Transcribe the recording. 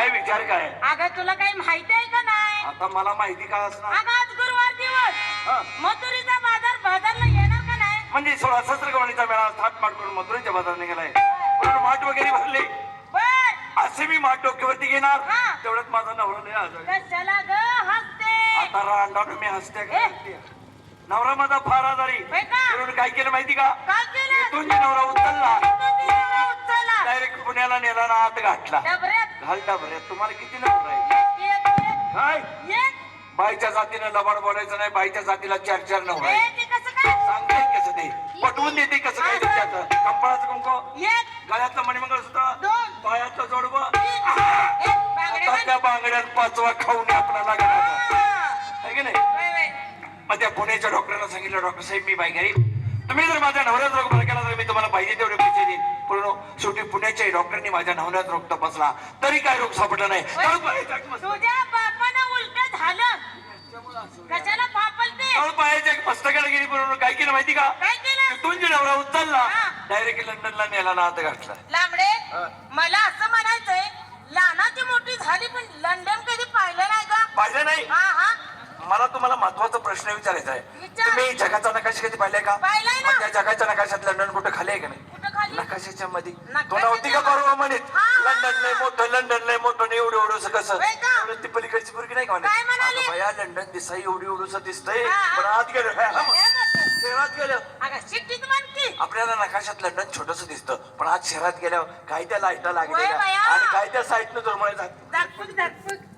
काय विचार काय अगं तुला काही माहिती आहे का नाही? आता मला माहिती काय असणार अगं आज गुरुवार दिवस मथुरीचा बाजार बाजारला येणार का नाही? म्हणजे 16 सहस्त्रगवणीचा मेळा थाटमाट करून मथुरेच्या बाजारात निघालाय पण माठ वगैरे भरले बर असे मी माठ डोक्यावरती घेणार हा. तेवढ्यात माझा नवरा लय आजारी. कशाला ग हसते? आता रांडावून मी हसते का हसते? नवरा माझा फार आजारी होय का? म्हणून काय केलं माहिती का काय केलं? इथून मी नवरा उचलला उचला डायरेक्ट पुण्याला नेला ना आत गाठला डबऱ्यात घालटा भऱ्यात तुम्हाला किती नवरा आहे एक काय एक बाईच्या जातीनं लबाड बोलायचं नाही बाईच्या जातीला 4-4 नवरा आहे. ते कसं काय? सांगते कसं ते पटवून देते कसं काय त्याच्यात कंपळाचं कुंकू एक गळ्यातलं मणिमंगळसूत्र दोन पायातलं जोडवं एक बांगड्या आता त्या बांगड्यात 5वा खाऊन आपल्याला लागणार आहे की नाही वय, वय. मग त्या पुण्याच्या डॉक्टरला सांगितलं डॉक्टर साहेब मी बाई गरीब तुम्ही जर माझ्या नवऱ्यात रोग बरा केला तर मी तुम्हाला पाहिजे तेवढे पैसे देईन पूर्ण शेवटी पुण्याच्या डॉक्टरनी माझ्या नवऱ्यात रोग तपासला तरी काय रोग सापडला नाही तळ पायाच्या एक मस्तक- तुझ्या बापानं उलट झालं कशाला फापलते? तळ पायाच्या एक मस्तकाला गेली बरोबर काय केलं माहिती का काय केलं? तिथून जे नवरा उचलला हा. डायरेक्ट लंडनला नेला ना आता घातला लांबडे मला असं म्हणायचंय लहानाची मोठी झाली पण लंडन कधी पाहिलं नाही का? पाहिलं नाही हा हा मला तुम्हाला महत्वाचा प्रश्न विचारायचा आहे विचार. तुम्ही जगाचा नकाशा कधी पाहिलाय का पाहिलाय ना. मग त्या जगाच्या नकाशात लंडन कुठं खाली आहे का नाही कुठं खाली? नकाशाच्या मध्ये नकाशाच्या तो नव्हती का परवा म्हणत हा. लंडन लय मोठं एवढं एवढंसं कसं होय का? एवढं ती पलीकडची पोरगी नाही का काय म्हणाली? अगं बया लंडन दिसाई एवढी एवढंसं दिसतंय हा. पण आत गेलं शहरात गेलं अगं शिट्टीत म्हणती आपल्याला नकाशात लंडन छोटस दिसतं पण आज शहरात गेल्यावर काय त्या लाईटा लागलेल्या होय बया. आणि काय त्या साईडनं दुर्मळे जात धडपक धडपक